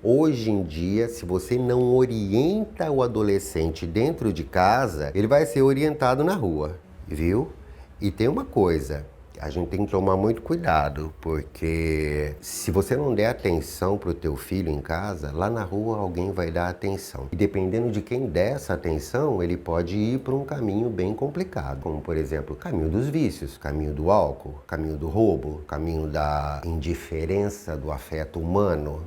Hoje em dia, se você não orienta o adolescente dentro de casa, ele vai ser orientado na rua, viu? E tem uma coisa, a gente tem que tomar muito cuidado, porque se você não der atenção para o teu filho em casa, lá na rua alguém vai dar atenção. E dependendo de quem der essa atenção, ele pode ir para um caminho bem complicado, como por exemplo, o caminho dos vícios, caminho do álcool, caminho do roubo, caminho da indiferença do afeto humano.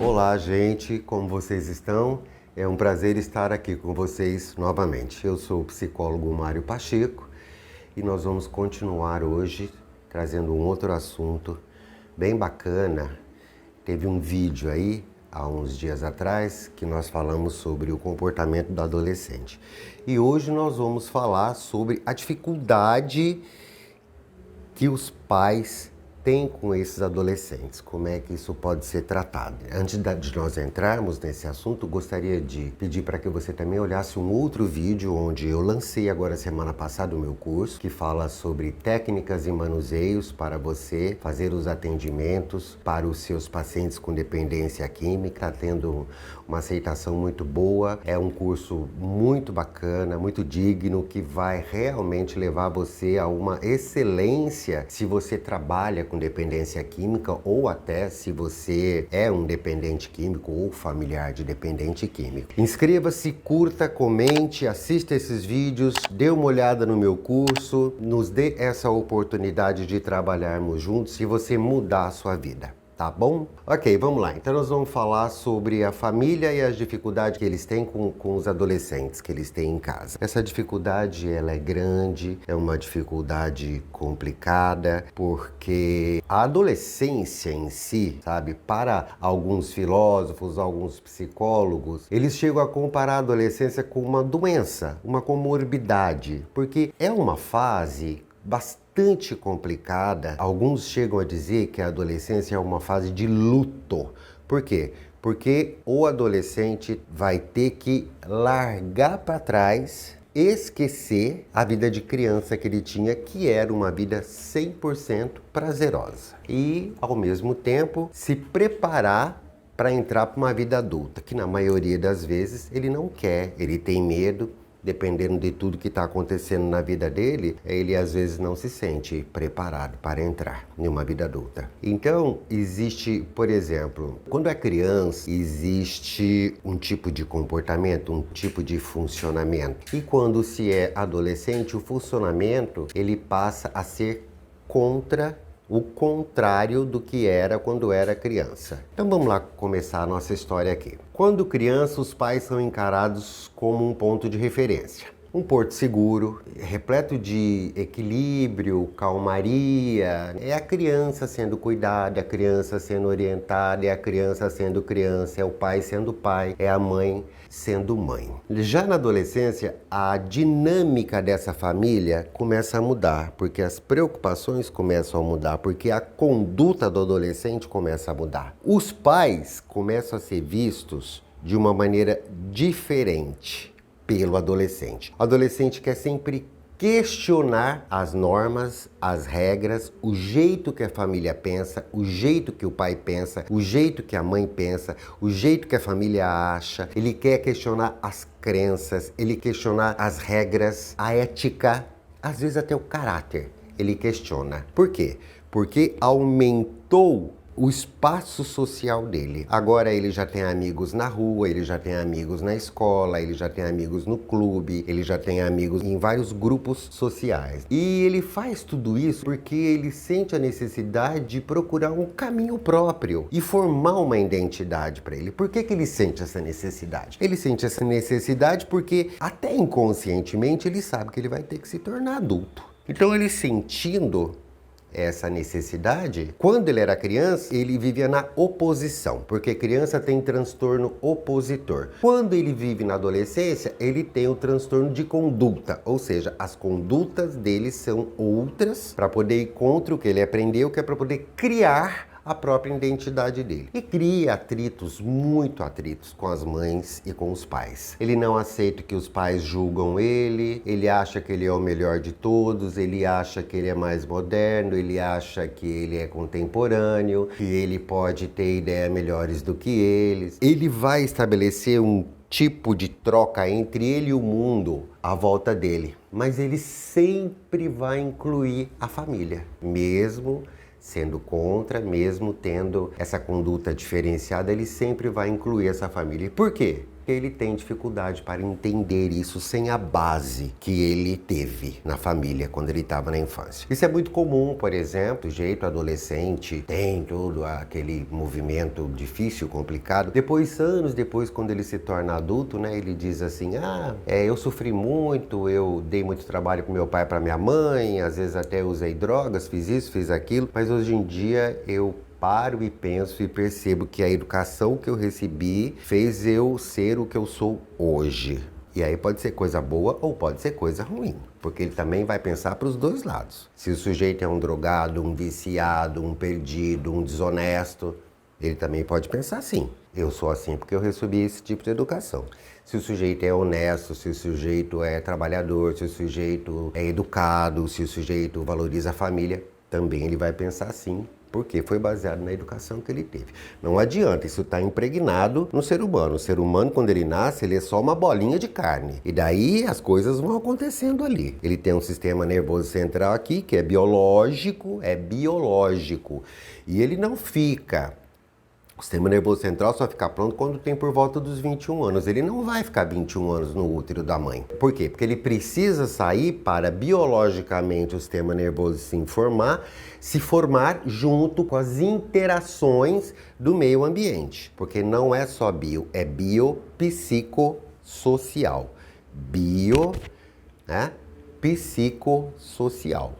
Olá, gente, como vocês estão? É um prazer estar aqui com vocês novamente. Eu sou o psicólogo Mário Pacheco e nós vamos continuar hoje trazendo um outro assunto bem bacana. Teve um vídeo aí, há uns dias atrás, que nós falamos sobre o comportamento do adolescente. E hoje nós vamos falar sobre a dificuldade que os pais tem com esses adolescentes, como é que isso pode ser tratado. Antes de nós entrarmos nesse assunto, gostaria de pedir para que você também olhasse um outro vídeo onde eu lancei agora semana passada o meu curso, que fala sobre técnicas e manuseios para você fazer os atendimentos para os seus pacientes com dependência química. Está tendo uma aceitação muito boa, é um curso muito bacana, muito digno, que vai realmente levar você a uma excelência se você trabalha com dependência química ou até se você é um dependente químico ou familiar de dependente químico. Inscreva-se, curta, comente, assista esses vídeos, dê uma olhada no meu curso, nos dê essa oportunidade de trabalharmos juntos e você mudar a sua vida. Tá bom? Ok, vamos lá. Então nós vamos falar sobre a família e as dificuldades que eles têm com os adolescentes que eles têm em casa. Essa dificuldade, ela é grande, é uma dificuldade complicada, porque a adolescência em si, sabe, para alguns filósofos, alguns psicólogos, eles chegam a comparar a adolescência com uma doença, uma comorbidade, porque é uma fase bastante complicada. Alguns chegam a dizer que a adolescência é uma fase de luto. Por quê? Porque o adolescente vai ter que largar para trás, esquecer a vida de criança que ele tinha, que era uma vida 100% prazerosa. E, ao mesmo tempo, se preparar para entrar para uma vida adulta, que na maioria das vezes ele não quer, ele tem medo. Dependendo de tudo que está acontecendo na vida dele, ele às vezes não se sente preparado para entrar em uma vida adulta. Então, existe, por exemplo, quando é criança, existe um tipo de comportamento, um tipo de funcionamento. E quando se é adolescente, o funcionamento, ele passa a ser contra o contrário do que era quando era criança. Então vamos lá começar a nossa história aqui. Quando criança, os pais são encarados como um ponto de referência. Um porto seguro, repleto de equilíbrio, calmaria. É a criança sendo cuidada, é a criança sendo orientada, é a criança sendo criança, é o pai sendo pai, é a mãe sendo mãe. Já na adolescência, a dinâmica dessa família começa a mudar, porque as preocupações começam a mudar, porque a conduta do adolescente começa a mudar. Os pais começam a ser vistos de uma maneira diferente pelo adolescente. O adolescente quer sempre questionar as normas, as regras, o jeito que a família pensa, o jeito que o pai pensa, o jeito que a mãe pensa, o jeito que a família acha. Ele quer questionar as crenças, ele questionar as regras, a ética, às vezes até o caráter. Ele questiona. Por quê? Porque aumentou o espaço social dele. Agora ele já tem amigos na rua, ele já tem amigos na escola, ele já tem amigos no clube, ele já tem amigos em vários grupos sociais. E ele faz tudo isso porque ele sente a necessidade de procurar um caminho próprio e formar uma identidade para ele. Por que que ele sente essa necessidade? Ele sente essa necessidade porque até inconscientemente ele sabe que ele vai ter que se tornar adulto. Então ele sentindo essa necessidade, quando ele era criança, ele vivia na oposição, porque criança tem transtorno opositor. Quando ele vive na adolescência, ele tem o transtorno de conduta, ou seja, as condutas dele são outras para poder ir contra o que ele aprendeu, que é para poder criar a própria identidade dele. E cria atritos, muito atritos com as mães e com os pais. Ele não aceita que os pais julgam ele acha que ele é o melhor de todos, ele acha que ele é mais moderno, ele acha que ele é contemporâneo, que ele pode ter ideias melhores do que eles. Ele vai estabelecer um tipo de troca entre ele e o mundo à volta dele, mas ele sempre vai incluir a família, mesmo sendo contra, mesmo tendo essa conduta diferenciada, ele sempre vai incluir essa família. Por quê? Porque ele tem dificuldade para entender isso sem a base que ele teve na família quando ele estava na infância. Isso é muito comum, por exemplo, o jeito adolescente tem todo aquele movimento difícil, complicado. Depois, anos depois, quando ele se torna adulto, né, ele diz assim, eu sofri muito, eu dei muito trabalho para meu pai e para minha mãe, às vezes até usei drogas, fiz isso, fiz aquilo, mas hoje em dia eu paro e penso e percebo que a educação que eu recebi fez eu ser o que eu sou hoje. E aí pode ser coisa boa ou pode ser coisa ruim, porque ele também vai pensar para os dois lados. Se o sujeito é um drogado, um viciado, um perdido, um desonesto, ele também pode pensar assim. Eu sou assim porque eu recebi esse tipo de educação. Se o sujeito é honesto, se o sujeito é trabalhador, se o sujeito é educado, se o sujeito valoriza a família, também ele vai pensar assim, porque foi baseado na educação que ele teve. Não adianta, isso está impregnado no ser humano. O ser humano, quando ele nasce, ele é só uma bolinha de carne. E daí as coisas vão acontecendo ali. Ele tem um sistema nervoso central aqui, que é biológico. E ele não fica... O sistema nervoso central só fica pronto quando tem por volta dos 21 anos. Ele não vai ficar 21 anos no útero da mãe. Por quê? Porque ele precisa sair para biologicamente o sistema nervoso se formar junto com as interações do meio ambiente. Porque não é só bio, é biopsicossocial. Psicossocial,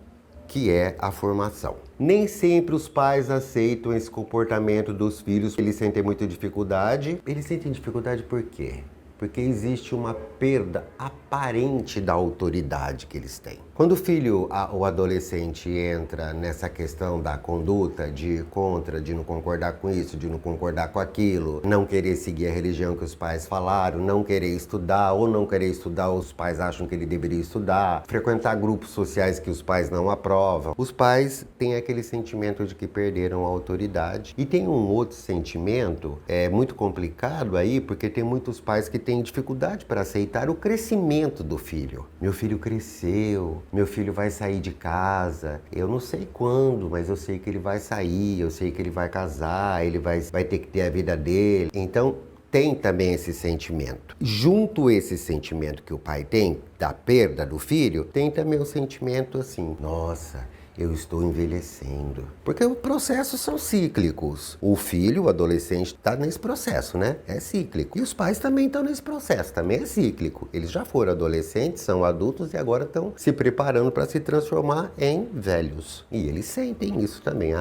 que é a formação. Nem sempre os pais aceitam esse comportamento dos filhos, eles sentem muita dificuldade. Eles sentem dificuldade por quê? Porque existe uma perda aparente da autoridade que eles têm. Quando o filho, o adolescente, entra nessa questão da conduta, de ir contra, de não concordar com isso, de não concordar com aquilo, não querer seguir a religião que os pais falaram, não querer estudar, ou não querer estudar, os pais acham que ele deveria estudar, frequentar grupos sociais que os pais não aprovam, os pais têm aquele sentimento de que perderam a autoridade. E tem um outro sentimento, muito complicado aí, porque tem muitos pais que têm dificuldade para aceitar o crescimento do filho. Meu filho cresceu, meu filho vai sair de casa, eu não sei quando, mas eu sei que ele vai sair, eu sei que ele vai casar, ele vai ter que ter a vida dele. Então, tem também esse sentimento. Junto a esse sentimento que o pai tem, da perda do filho, tem também o sentimento assim, nossa, eu estou envelhecendo. Porque os processos são cíclicos. O filho, o adolescente, está nesse processo, né? É cíclico. E os pais também estão nesse processo, também é cíclico. Eles já foram adolescentes, são adultos e agora estão se preparando para se transformar em velhos. E eles sentem isso também.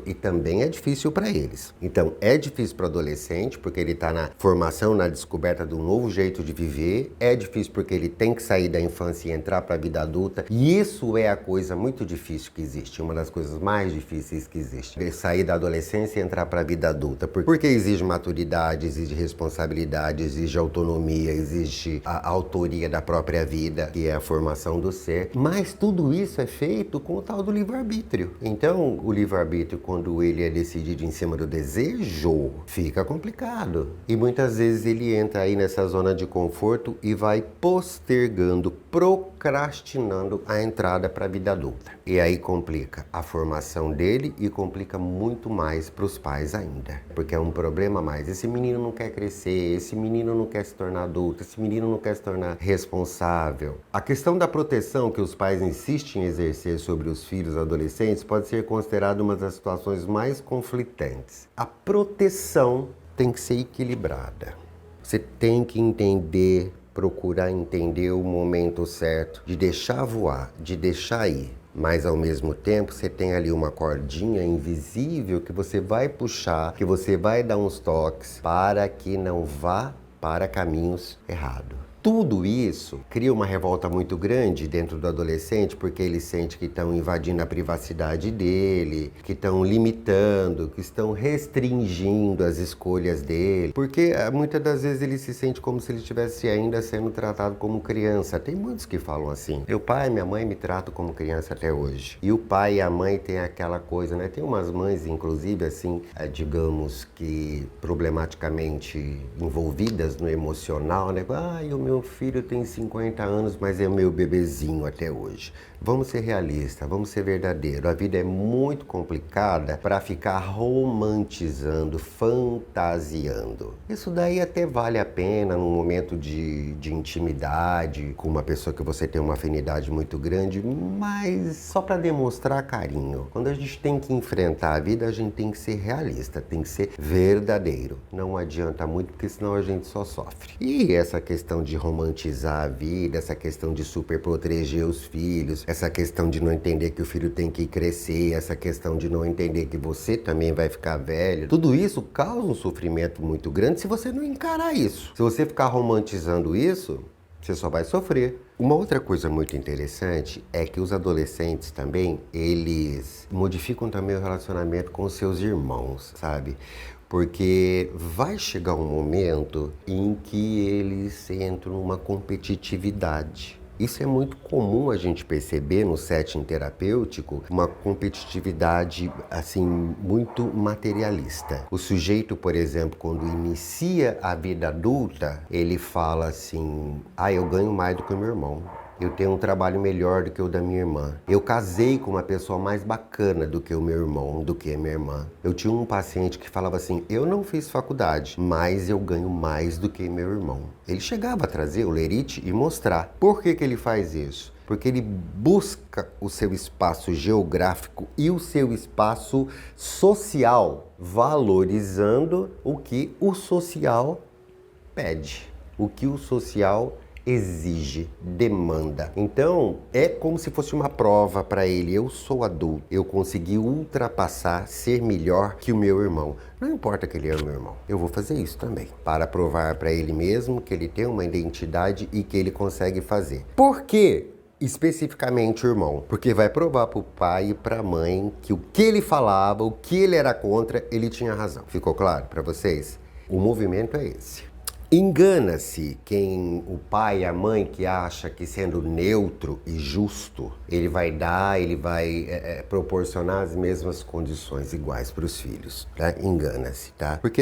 E também é difícil para eles. Então, é difícil para o adolescente, porque ele está na formação, na descoberta de um novo jeito de viver. É difícil porque ele tem que sair da infância e entrar para a vida adulta. E isso é a coisa muito difícil que existe, uma das coisas mais difíceis que existe. Sair da adolescência e entrar para a vida adulta. Porque exige maturidade, exige responsabilidade, exige autonomia, exige a autoria da própria vida, que é a formação do ser. Mas tudo isso é feito com o tal do livre-arbítrio. Então, o livre-arbítrio, quando ele é decidido em cima do desejo, fica complicado. E muitas vezes ele entra aí nessa zona de conforto e vai postergando, procrastinando a entrada para a vida adulta. E aí complica a formação dele e complica muito mais para os pais ainda. Porque é um problema a mais. Esse menino não quer crescer, esse menino não quer se tornar adulto, esse menino não quer se tornar responsável. A questão da proteção que os pais insistem em exercer sobre os filhos adolescentes pode ser considerada uma das situações mais conflitantes. A proteção tem que ser equilibrada. Você tem que entender, procurar entender o momento certo de deixar voar, de deixar ir. mas ao mesmo tempo você tem ali uma cordinha invisível que você vai puxar, que você vai dar uns toques para que não vá para caminhos errados. Tudo isso cria uma revolta muito grande dentro do adolescente, porque ele sente que estão invadindo a privacidade dele, que estão limitando, que estão restringindo as escolhas dele, porque muitas das vezes ele se sente como se ele estivesse ainda sendo tratado como criança. Tem muitos que falam assim: meu pai e minha mãe me tratam como criança até hoje. E o pai e a mãe tem aquela coisa, né? Tem umas mães, inclusive, assim, digamos que problematicamente envolvidas no emocional, né? O meu filho tem 50 anos, mas é meu bebezinho até hoje. Vamos ser realistas, vamos ser verdadeiros. A vida é muito complicada para ficar romantizando, fantasiando. Isso daí até vale a pena num momento de intimidade, com uma pessoa que você tem uma afinidade muito grande, mas só para demonstrar carinho. Quando a gente tem que enfrentar a vida, a gente tem que ser realista, tem que ser verdadeiro. Não adianta muito, porque senão a gente só sofre. E essa questão de romantizar a vida, essa questão de super proteger os filhos, essa questão de não entender que o filho tem que crescer, essa questão de não entender que você também vai ficar velho, tudo isso causa um sofrimento muito grande se você não encarar isso. Se você ficar romantizando isso, você só vai sofrer. Uma outra coisa muito interessante é que os adolescentes também, eles modificam também o relacionamento com os seus irmãos, sabe? Porque vai chegar um momento em que eles entram numa competitividade. Isso é muito comum a gente perceber no setting terapêutico, uma competitividade assim muito materialista. O sujeito, por exemplo, quando inicia a vida adulta, ele fala assim: eu ganho mais do que o meu irmão. Eu tenho um trabalho melhor do que o da minha irmã. Eu casei com uma pessoa mais bacana do que o meu irmão, do que a minha irmã. Eu tinha um paciente que falava assim: eu não fiz faculdade, mas eu ganho mais do que meu irmão. Ele chegava a trazer o lerite e mostrar. Por que ele faz isso? Porque ele busca o seu espaço geográfico e o seu espaço social, valorizando o que o social pede, o que o social exige, demanda. Então, é como se fosse uma prova para ele. Eu sou adulto, eu consegui ultrapassar, ser melhor que o meu irmão. Não importa que ele é o meu irmão, eu vou fazer isso também, para provar para ele mesmo que ele tem uma identidade e que ele consegue fazer. Por quê? Especificamente o irmão, porque vai provar para o pai e para a mãe que o que ele falava, o que ele era contra, ele tinha razão. Ficou claro para vocês? O movimento é esse. Engana-se o pai e a mãe que acha que sendo neutro e justo, ele vai proporcionar as mesmas condições iguais para os filhos, tá? Engana-se, tá? Porque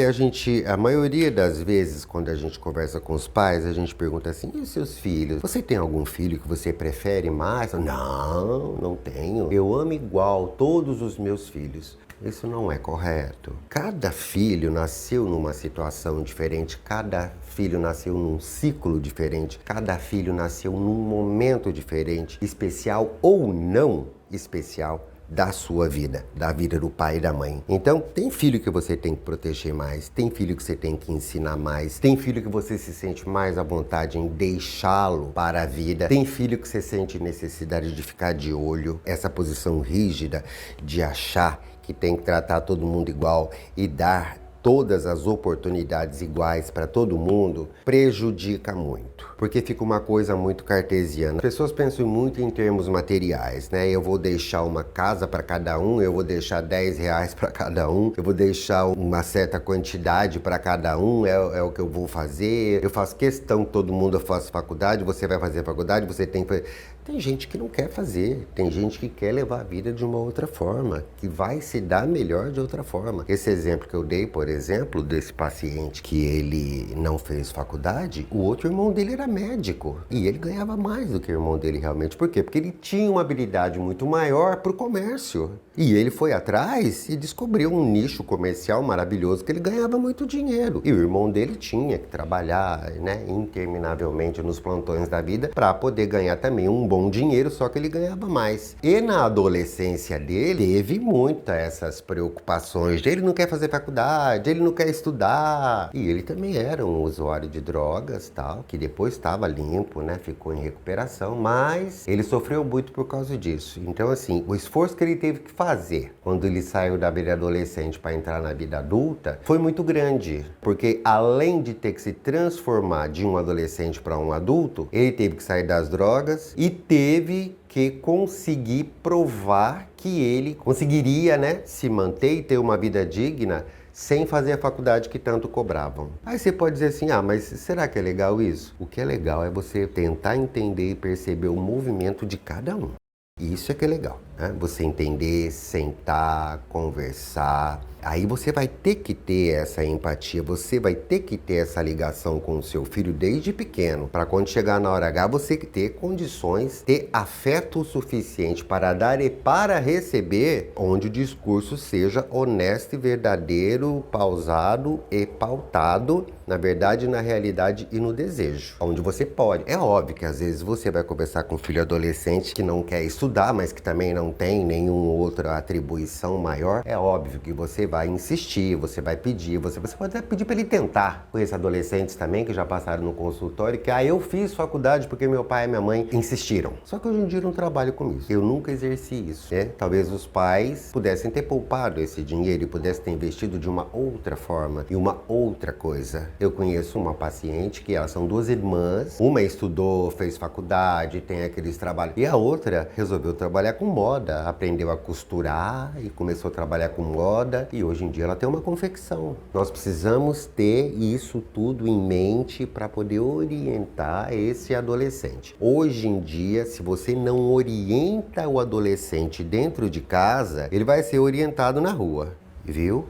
a maioria das vezes, quando a gente conversa com os pais, a gente pergunta assim: e os seus filhos? Você tem algum filho que você prefere mais? Não, não tenho. Eu amo igual todos os meus filhos. Isso não é correto. Cada filho nasceu numa situação diferente, cada filho nasceu num ciclo diferente, cada filho nasceu num momento diferente, especial ou não especial da sua vida, da vida do pai e da mãe. Então, tem filho que você tem que proteger mais, tem filho que você tem que ensinar mais, tem filho que você se sente mais à vontade em deixá-lo para a vida, tem filho que você sente necessidade de ficar de olho, essa posição rígida de achar que tem que tratar todo mundo igual e dar todas as oportunidades iguais para todo mundo, prejudica muito. Porque fica uma coisa muito cartesiana. As pessoas pensam muito em termos materiais, né? Eu vou deixar uma casa para cada um, eu vou deixar R$10 para cada um, eu vou deixar uma certa quantidade para cada um, é o que eu vou fazer. Eu faço questão que todo mundo faça faculdade, você vai fazer faculdade, você tem que fazer. Tem gente que não quer fazer, tem gente que quer levar a vida de uma outra forma, que vai se dar melhor de outra forma. Esse exemplo que eu dei, por exemplo, desse paciente que ele não fez faculdade, o outro irmão dele era médico e ele ganhava mais do que o irmão dele realmente. Por quê? Porque ele tinha uma habilidade muito maior para o comércio. E ele foi atrás e descobriu um nicho comercial maravilhoso que ele ganhava muito dinheiro. E o irmão dele tinha que trabalhar, né, interminavelmente nos plantões da vida para poder ganhar também um bom bom dinheiro, só que ele ganhava mais. E na adolescência dele, teve muitas essas preocupações. Ele não quer fazer faculdade, ele não quer estudar. E ele também era um usuário de drogas, tal, que depois estava limpo, né? Ficou em recuperação, mas ele sofreu muito por causa disso. Então, assim, o esforço que ele teve que fazer quando ele saiu da vida adolescente para entrar na vida adulta foi muito grande, porque além de ter que se transformar de um adolescente para um adulto, ele teve que sair das drogas e teve que conseguir provar que ele conseguiria, né, se manter e ter uma vida digna sem fazer a faculdade que tanto cobravam. Aí você pode dizer assim, mas será que é legal isso? O que é legal é você tentar entender e perceber o movimento de cada um. Isso é que é legal, né? Você entender, sentar, conversar. Aí você vai ter que ter essa empatia, você vai ter que ter essa ligação com o seu filho desde pequeno, para quando chegar na hora H você ter condições, ter afeto o suficiente para dar e para receber, onde o discurso seja honesto e verdadeiro, pausado e pautado, na verdade, na realidade e no desejo, onde você pode. É óbvio que às vezes você vai conversar com um filho adolescente que não quer estudar, mas que também não tem nenhuma outra atribuição maior. É óbvio que você vai insistir, você vai pedir, você pode até pedir para ele tentar. Conheço adolescentes também que já passaram no consultório que, eu fiz faculdade porque meu pai e minha mãe insistiram. Só que hoje em dia eu não trabalho com isso. Eu nunca exerci isso, né? Talvez os pais pudessem ter poupado esse dinheiro e pudessem ter investido de uma outra forma e uma outra coisa. Eu conheço uma paciente que elas são duas irmãs, uma estudou, fez faculdade, tem aqueles trabalhos, e a outra resolveu trabalhar com moda, aprendeu a costurar e começou a trabalhar com moda, e hoje em dia ela tem uma confecção. Nós precisamos ter isso tudo em mente para poder orientar esse adolescente. Hoje em dia, se você não orienta o adolescente dentro de casa, ele vai ser orientado na rua, viu?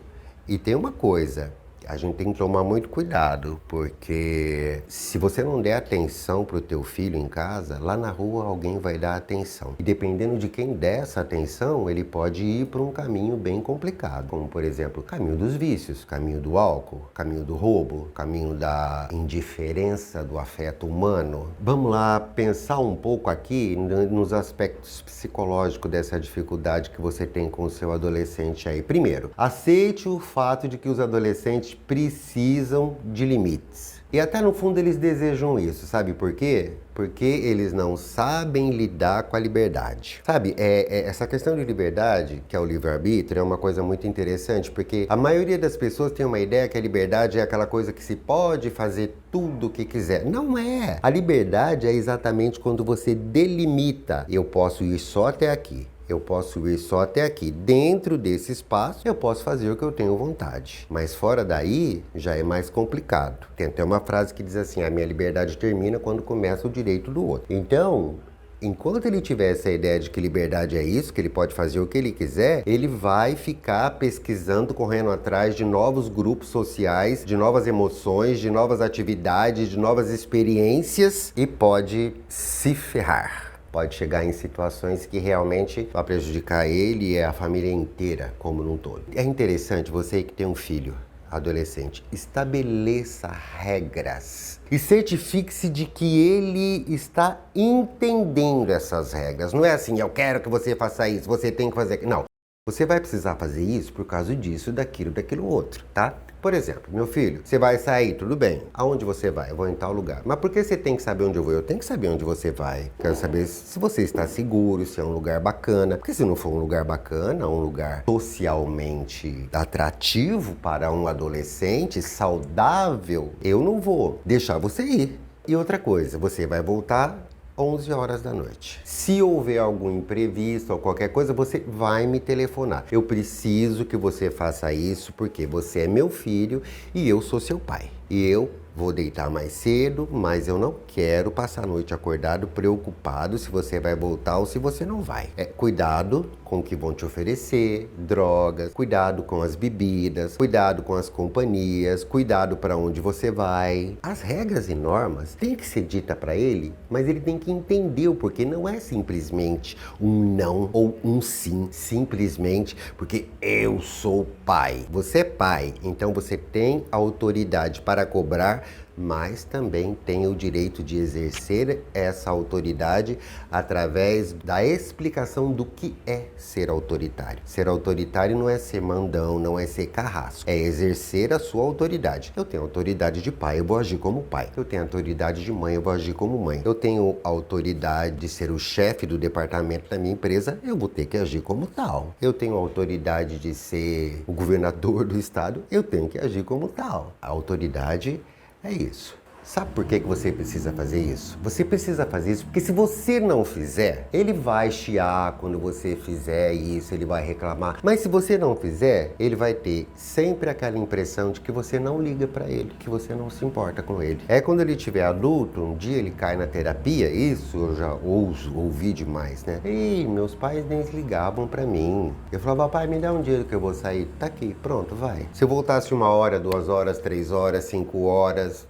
E tem uma coisa, a gente tem que tomar muito cuidado, porque se você não der atenção para o teu filho em casa, lá na rua alguém vai dar atenção. E dependendo de quem der essa atenção, ele pode ir para um caminho bem complicado, como por exemplo, o caminho dos vícios, caminho do álcool, caminho do roubo, caminho da indiferença do afeto humano. Vamos lá pensar um pouco aqui nos aspectos psicológicos dessa dificuldade que você tem com o seu adolescente aí. Primeiro, aceite o fato de que os adolescentes precisam de limites. E até no fundo eles desejam isso, sabe por quê? Porque eles não sabem lidar com a liberdade. Sabe, essa questão de liberdade, que é o livre-arbítrio, é uma coisa muito interessante, porque a maioria das pessoas tem uma ideia que a liberdade é aquela coisa que se pode fazer tudo o que quiser. Não é! A liberdade é exatamente quando você delimita. Eu posso ir só até aqui. Eu posso ir só até aqui. Dentro desse espaço, eu posso fazer o que eu tenho vontade. Mas fora daí, já é mais complicado. Tem até uma frase que diz assim, a minha liberdade termina quando começa o direito do outro. Então, enquanto ele tiver essa ideia de que liberdade é isso, que ele pode fazer o que ele quiser, ele vai ficar pesquisando, correndo atrás de novos grupos sociais, de novas emoções, de novas atividades, de novas experiências e pode se ferrar. Pode chegar em situações que realmente vai prejudicar ele e a família inteira, como num todo. É interessante, você que tem um filho adolescente, estabeleça regras e certifique-se de que ele está entendendo essas regras. Não é assim, eu quero que você faça isso, você tem que fazer aquilo. Não, você vai precisar fazer isso por causa disso, daquilo outro, tá? Por exemplo, meu filho, você vai sair, tudo bem. Aonde você vai? Eu vou em tal lugar. Mas por que você tem que saber onde eu vou? Eu tenho que saber onde você vai. Quero saber se você está seguro, se é um lugar bacana. Porque se não for um lugar bacana, um lugar socialmente atrativo para um adolescente, saudável, eu não vou deixar você ir. E outra coisa, você vai voltar 11 horas da noite. Se houver algum imprevisto ou qualquer coisa, você vai me telefonar. Eu preciso que você faça isso porque você é meu filho e eu sou seu pai. E eu vou deitar mais cedo, mas eu não quero passar a noite acordado, preocupado se você vai voltar ou se você não vai. Cuidado com o que vão te oferecer, drogas, cuidado com as bebidas, cuidado com as companhias, cuidado para onde você vai. As regras e normas têm que ser dita para ele, mas ele tem que entender o porquê. Não é simplesmente um não ou um sim, simplesmente porque eu sou pai. Você é pai, então você tem autoridade para cobrar mas também tem o direito de exercer essa autoridade através da explicação do que é ser autoritário. Ser autoritário não é ser mandão, não é ser carrasco, é exercer a sua autoridade. Eu tenho autoridade de pai, eu vou agir como pai. Eu tenho autoridade de mãe, eu vou agir como mãe. Eu tenho autoridade de ser o chefe do departamento da minha empresa, eu vou ter que agir como tal. Eu tenho autoridade de ser o governador do estado, eu tenho que agir como tal. A autoridade é isso. Sabe por que você precisa fazer isso? Você precisa fazer isso porque se você não fizer, ele vai chiar quando você fizer isso, ele vai reclamar. Mas se você não fizer, ele vai ter sempre aquela impressão de que você não liga para ele, que você não se importa com ele. É quando ele tiver adulto, um dia ele cai na terapia, isso eu já ouvi demais, né? Ei, meus pais nem ligavam para mim. Eu falava, pai, me dá um dia que eu vou sair. Tá aqui, pronto, vai. Se eu voltasse 1 hora, 2 horas, 3 horas, 5 horas...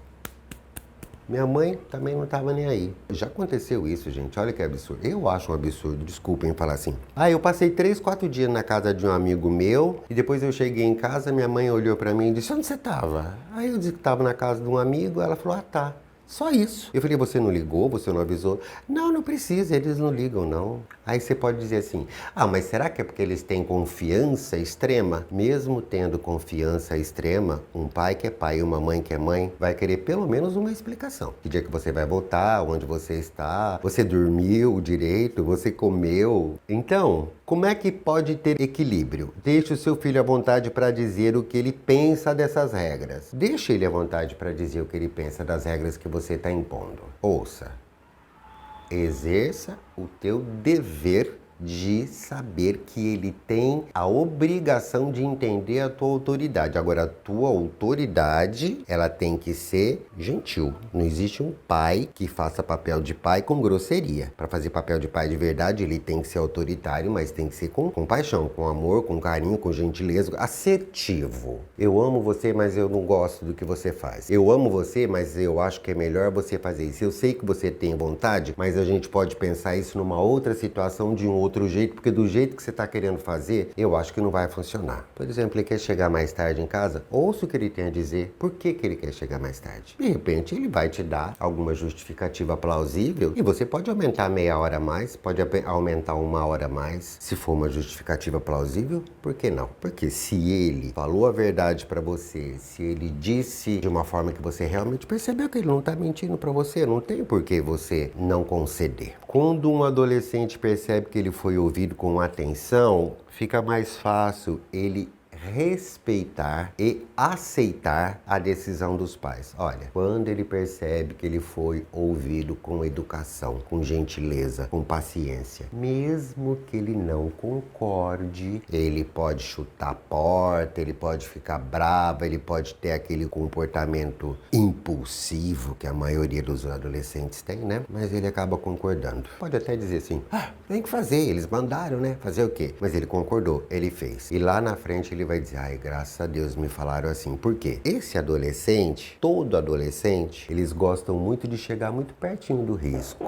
Minha mãe também não estava nem aí. Já aconteceu isso, gente. Olha que absurdo. Eu acho um absurdo, desculpem falar assim. Eu passei 3, 4 dias na casa de um amigo meu e depois eu cheguei em casa, minha mãe olhou pra mim e disse, onde você estava? Aí eu disse que estava na casa de um amigo, ela falou, tá. Só isso. Eu falei, você não ligou? Você não avisou? Não, não precisa, eles não ligam, não. Aí você pode dizer assim, mas será que é porque eles têm confiança extrema? Mesmo tendo confiança extrema, um pai que é pai e uma mãe que é mãe vai querer pelo menos uma explicação. Que dia que você vai voltar, onde você está, você dormiu direito, você comeu. Então, como é que pode ter equilíbrio? Deixe o seu filho à vontade para dizer o que ele pensa dessas regras. Deixe ele à vontade para dizer o que ele pensa das regras que você está impondo. Ouça. Exerça o teu dever de saber que ele tem a obrigação de entender a tua autoridade. Agora, a tua autoridade, ela tem que ser gentil. Não existe um pai que faça papel de pai com grosseria. Para fazer papel de pai de verdade, ele tem que ser autoritário, mas tem que ser com compaixão, com amor, com carinho, com gentileza, assertivo. Eu amo você, mas eu não gosto do que você faz. Eu amo você, mas eu acho que é melhor você fazer isso. Eu sei que você tem vontade, mas a gente pode pensar isso numa outra situação, de um outro jeito, porque do jeito que você está querendo fazer, eu acho que não vai funcionar. Por exemplo, ele quer chegar mais tarde em casa, ouça o que ele tem a dizer, por que ele quer chegar mais tarde. De repente, ele vai te dar alguma justificativa plausível e você pode aumentar meia hora a mais, pode aumentar 1 hora a mais, se for uma justificativa plausível, por que não? Porque se ele falou a verdade para você, se ele disse de uma forma que você realmente percebeu que ele não está mentindo para você, não tem por que você não conceder. Quando um adolescente percebe que ele foi ouvido com atenção, fica mais fácil ele respeitar e aceitar a decisão dos pais. Olha, quando ele percebe que ele foi ouvido com educação, com gentileza, com paciência, mesmo que ele não concorde, ele pode chutar a porta, ele pode ficar bravo, ele pode ter aquele comportamento impulsivo que a maioria dos adolescentes tem, né? Mas ele acaba concordando. Pode até dizer assim, tem que fazer, eles mandaram, né? Fazer o quê? Mas ele concordou, ele fez. E lá na frente ele vai dizer, graças a Deus me falaram assim. Por quê? Esse adolescente, todo adolescente, eles gostam muito de chegar muito pertinho do risco.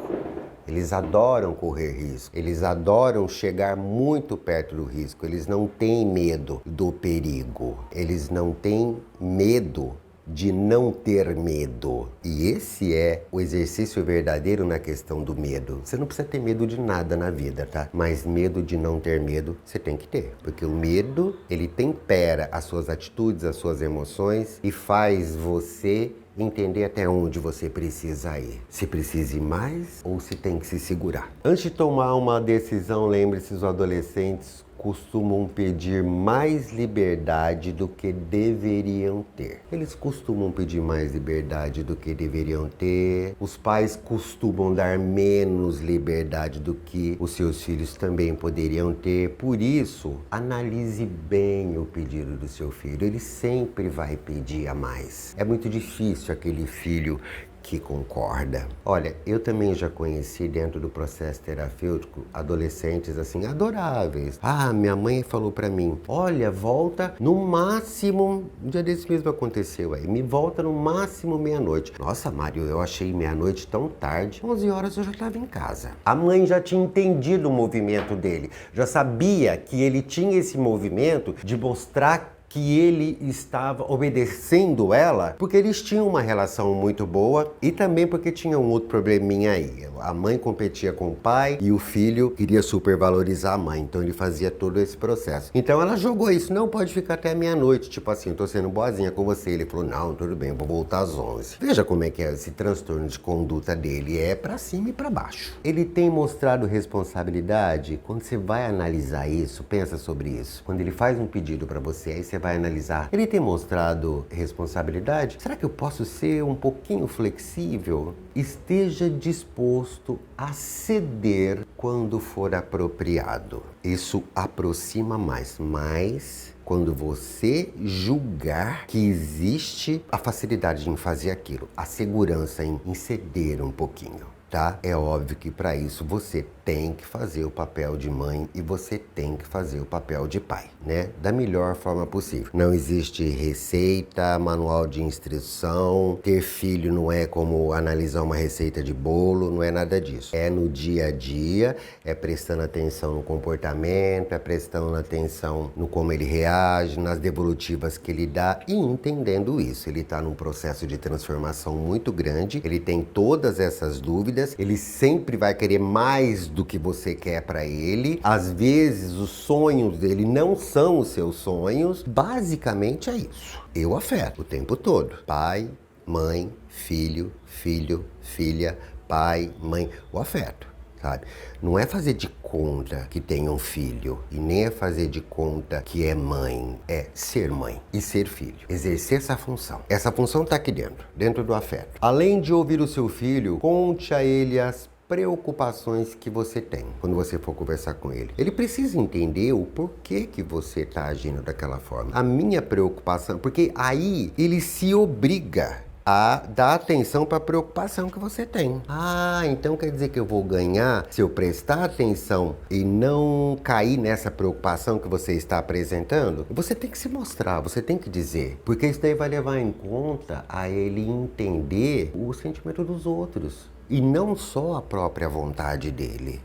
Eles adoram correr risco, eles adoram chegar muito perto do risco, eles não têm medo do perigo, eles não têm medo de não ter medo. E esse é o exercício verdadeiro na questão do medo. Você não precisa ter medo de nada na vida, tá? Mas medo de não ter medo, você tem que ter. Porque o medo, ele tempera as suas atitudes, as suas emoções e faz você entender até onde você precisa ir. Se precisa ir mais ou se tem que se segurar. Antes de tomar uma decisão, lembre-se, os adolescentes costumam pedir mais liberdade do que deveriam ter. Eles costumam pedir mais liberdade do que deveriam ter. Os pais costumam dar menos liberdade do que os seus filhos também poderiam ter. Por isso, analise bem o pedido do seu filho. Ele sempre vai pedir a mais. É muito difícil aquele filho que concorda. Olha, eu também já conheci dentro do processo terapêutico adolescentes assim adoráveis. Minha mãe falou pra mim, olha, volta no máximo, um dia desse mesmo aconteceu aí, me volta no máximo meia-noite. Nossa, Mário, eu achei meia-noite tão tarde, 11 horas eu já estava em casa. A mãe já tinha entendido o movimento dele, já sabia que ele tinha esse movimento de mostrar que ele estava obedecendo ela porque eles tinham uma relação muito boa e também porque tinha um outro probleminha aí. A mãe competia com o pai e o filho queria supervalorizar a mãe, então ele fazia todo esse processo. Então ela jogou isso, não pode ficar até meia-noite, tipo assim, tô sendo boazinha com você. Ele falou, não, tudo bem, vou voltar às 11. Veja como é que é esse transtorno de conduta dele, é pra cima e pra baixo. Ele tem mostrado responsabilidade. Quando você vai analisar isso, pensa sobre isso. Quando ele faz um pedido pra você, aí você vai analisar, ele tem mostrado responsabilidade? Será que eu posso ser um pouquinho flexível? Esteja disposto a ceder quando for apropriado. Isso aproxima mais, mas quando você julgar que existe a facilidade em fazer aquilo, a segurança em ceder um pouquinho, tá? É óbvio que para isso você tem que fazer o papel de mãe e você tem que fazer o papel de pai, né? Da melhor forma possível. Não existe receita, manual de instrução, ter filho não é como analisar uma receita de bolo, não é nada disso. É no dia a dia, é prestando atenção no comportamento, é prestando atenção no como ele reage, nas devolutivas que ele dá e entendendo isso. Ele está num processo de transformação muito grande, ele tem todas essas dúvidas, ele sempre vai querer mais do que você quer para ele. Às vezes os sonhos dele não são os seus sonhos. Basicamente é isso. Eu afeto o tempo todo. Pai, mãe, filho, filha, pai, mãe. O afeto, sabe? Não é fazer de conta que tem um filho e nem é fazer de conta que é mãe. É ser mãe e ser filho. Exercer essa função. Essa função está aqui dentro do afeto. Além de ouvir o seu filho, conte a ele as preocupações que você tem quando você for conversar com ele. Ele precisa entender o porquê que você está agindo daquela forma. A minha preocupação, porque aí ele se obriga a dar atenção para a preocupação que você tem. Ah, então quer dizer que eu vou ganhar se eu prestar atenção e não cair nessa preocupação que você está apresentando? Você tem que se mostrar, você tem que dizer, porque isso daí vai levar em conta a ele entender o sentimento dos outros. E não só a própria vontade dele.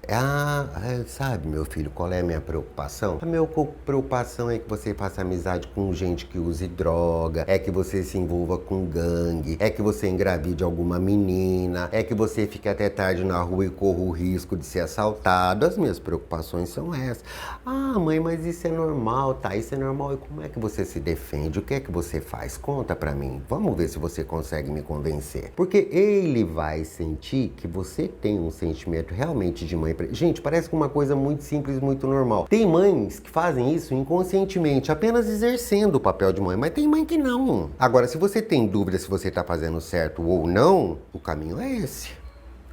Sabe, meu filho, qual é a minha preocupação? A minha preocupação é que você faça amizade com gente que use droga, é que você se envolva com gangue, é que você engravide alguma menina, é que você fique até tarde na rua e corra o risco de ser assaltado. As minhas preocupações são essas. Ah, mãe, mas isso é normal, tá? Isso é normal. E como é que você se defende? O que é que você faz? Conta pra mim. Vamos ver se você consegue me convencer. Porque ele vai sentir que você tem um sentimento realmente de mãe. Gente, parece uma coisa muito simples, muito normal. Tem mães que fazem isso inconscientemente, apenas exercendo o papel de mãe, mas tem mãe que não. Agora, se você tem dúvida se você está fazendo certo ou não, o caminho é esse.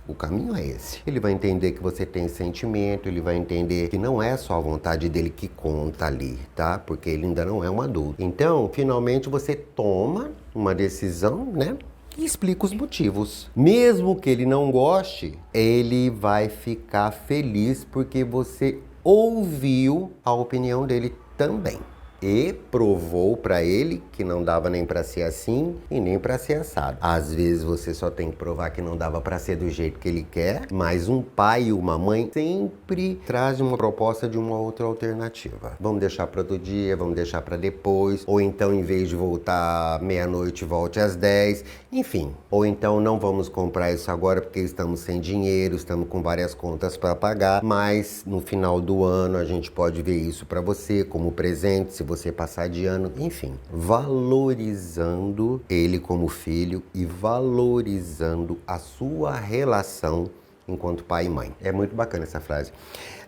O caminho é esse. Ele vai entender que você tem sentimento, ele vai entender que não é só a vontade dele que conta ali, tá? Porque ele ainda não é um adulto. Então, finalmente você toma uma decisão, né? E explica os motivos. Mesmo que ele não goste, ele vai ficar feliz porque você ouviu a opinião dele também. E provou para ele que não dava nem para ser assim e nem para ser assado. Às vezes você só tem que provar que não dava para ser do jeito que ele quer, mas um pai e uma mãe sempre trazem uma proposta de uma outra alternativa. Vamos deixar para outro dia, vamos deixar para depois, ou então em vez de voltar meia-noite, volte às 10, enfim. Ou então não vamos comprar isso agora porque estamos sem dinheiro, estamos com várias contas para pagar, mas no final do ano a gente pode ver isso para você como presente, se você passar de ano, enfim, valorizando ele como filho e valorizando a sua relação enquanto pai e mãe. É muito bacana essa frase.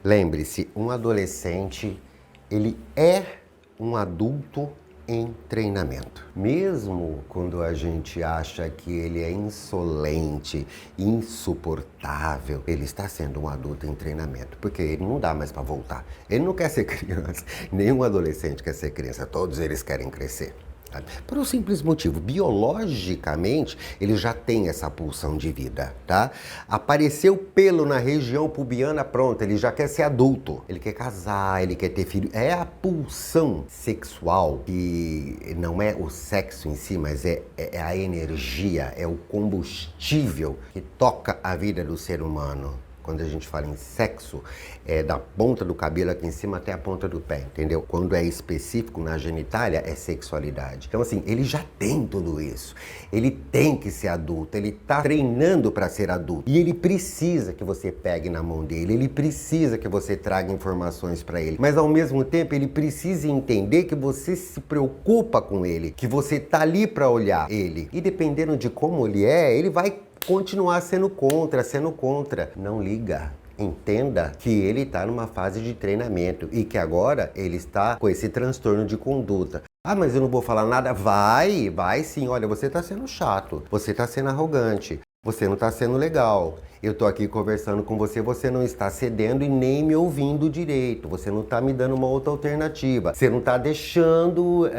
Lembre-se, um adolescente, ele é um adulto em treinamento. Mesmo quando a gente acha que ele é insolente, insuportável, ele está sendo um adulto em treinamento, porque ele não dá mais para voltar. Ele não quer ser criança, nenhum adolescente quer ser criança, todos eles querem crescer. Por um simples motivo, biologicamente, ele já tem essa pulsão de vida, tá? Apareceu pelo na região pubiana, pronto, ele já quer ser adulto. Ele quer casar, ele quer ter filho. É a pulsão sexual, que não é o sexo em si, mas é a energia, é o combustível que toca a vida do ser humano. Quando a gente fala em sexo, é da ponta do cabelo aqui em cima até a ponta do pé, entendeu? Quando é específico na genitália, é sexualidade. Então, assim, ele já tem tudo isso. Ele tem que ser adulto, ele tá treinando para ser adulto. E ele precisa que você pegue na mão dele, ele precisa que você traga informações para ele. Mas, ao mesmo tempo, ele precisa entender que você se preocupa com ele, que você tá ali para olhar ele. E dependendo de como ele é, ele vai continuar sendo contra. Não liga. Entenda que ele está numa fase de treinamento e que agora ele está com esse transtorno de conduta. Ah, mas eu não vou falar nada? Vai sim. Olha, você está sendo chato, você está sendo arrogante, você não está sendo legal. Eu estou aqui conversando com você, você não está cedendo e nem me ouvindo direito. Você não está me dando uma outra alternativa. Você não está deixando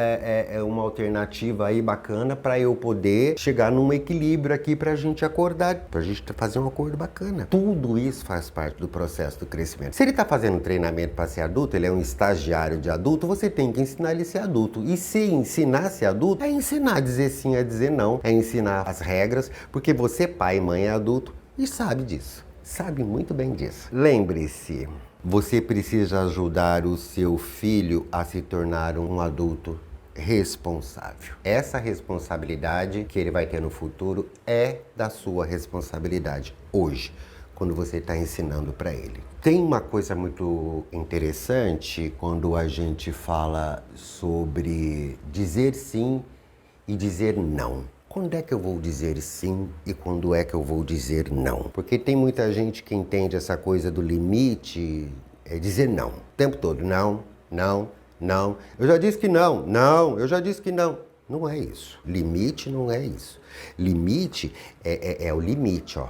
uma alternativa aí bacana para eu poder chegar num equilíbrio aqui para a gente acordar, para a gente fazer um acordo bacana. Tudo isso faz parte do processo do crescimento. Se ele está fazendo um treinamento para ser adulto, ele é um estagiário de adulto, você tem que ensinar ele a ser adulto. E se ensinar a ser adulto, é ensinar a dizer sim, a dizer não, é ensinar as regras, porque você, pai e mãe, é adulto, e sabe disso, sabe muito bem disso. Lembre-se, você precisa ajudar o seu filho a se tornar um adulto responsável. Essa responsabilidade que ele vai ter no futuro é da sua responsabilidade hoje, quando você está ensinando para ele. Tem uma coisa muito interessante quando a gente fala sobre dizer sim e dizer não. Quando é que eu vou dizer sim e quando é que eu vou dizer não? Porque tem muita gente que entende essa coisa do limite, é dizer não. O tempo todo, não. Eu já disse que não, eu já disse que não. Não é isso. Limite não é isso. Limite é o limite, ó.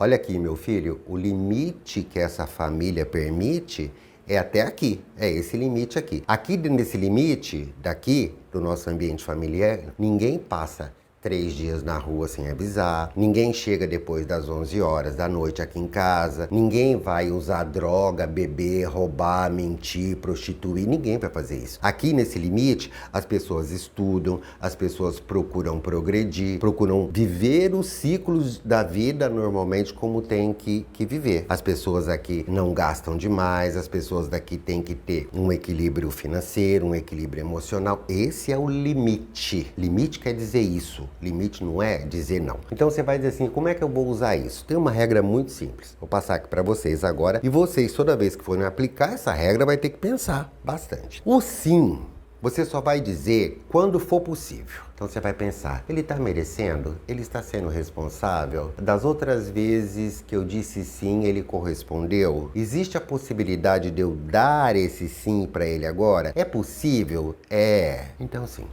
Olha aqui, meu filho, o limite que essa família permite é até aqui, é esse limite aqui. Aqui nesse limite, daqui, do nosso ambiente familiar, ninguém passa 3 dias na rua sem avisar, ninguém chega depois das 11 horas da noite aqui em casa, ninguém vai usar droga, beber, roubar, mentir, prostituir, ninguém vai fazer isso. Aqui nesse limite, as pessoas estudam, as pessoas procuram progredir, procuram viver os ciclos da vida normalmente como tem que viver. As pessoas aqui não gastam demais, as pessoas daqui têm que ter um equilíbrio financeiro, um equilíbrio emocional. Esse é o limite. Limite quer dizer isso. Limite não é dizer não. Então você vai dizer assim, como é que eu vou usar isso? Tem uma regra muito simples. Vou passar aqui para vocês agora e vocês, toda vez que forem aplicar essa regra, vai ter que pensar bastante. O sim, você só vai dizer quando for possível. Então você vai pensar, ele está merecendo? Ele está sendo responsável? Das outras vezes que eu disse sim, ele correspondeu? Existe a possibilidade de eu dar esse sim para ele agora? É possível? É. Então sim.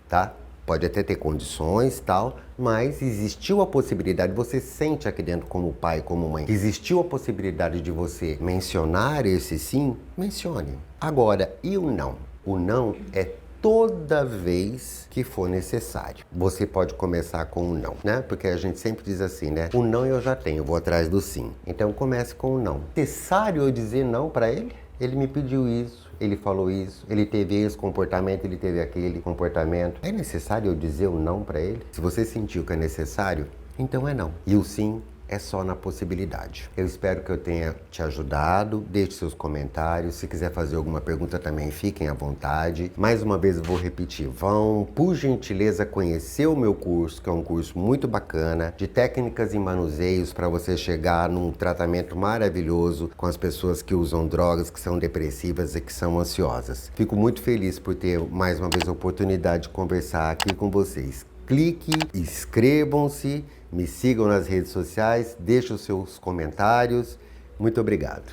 Tá? Pode até ter condições e tal, mas existiu a possibilidade, você sente aqui dentro como pai, como mãe, existiu a possibilidade de você mencionar esse sim, mencione. Agora, e o não? O não é toda vez que for necessário. Você pode começar com o não, né? Porque a gente sempre diz assim, né? O não eu já tenho, eu vou atrás do sim. Então comece com o não. Necessário eu dizer não para ele? Ele me pediu isso, ele falou isso, ele teve esse comportamento, ele teve aquele comportamento. É necessário eu dizer o não para ele? Se você sentiu que é necessário, então é não. E o sim é só na possibilidade. Eu espero que eu tenha te ajudado. Deixe seus comentários. Se quiser fazer alguma pergunta também, fiquem à vontade. Mais uma vez eu vou repetir. Vão, por gentileza, conhecer o meu curso, que é um curso muito bacana, de técnicas e manuseios para você chegar num tratamento maravilhoso com as pessoas que usam drogas, que são depressivas e que são ansiosas. Fico muito feliz por ter, mais uma vez, a oportunidade de conversar aqui com vocês. Clique, inscrevam-se, me sigam nas redes sociais, deixem os seus comentários. Muito obrigado.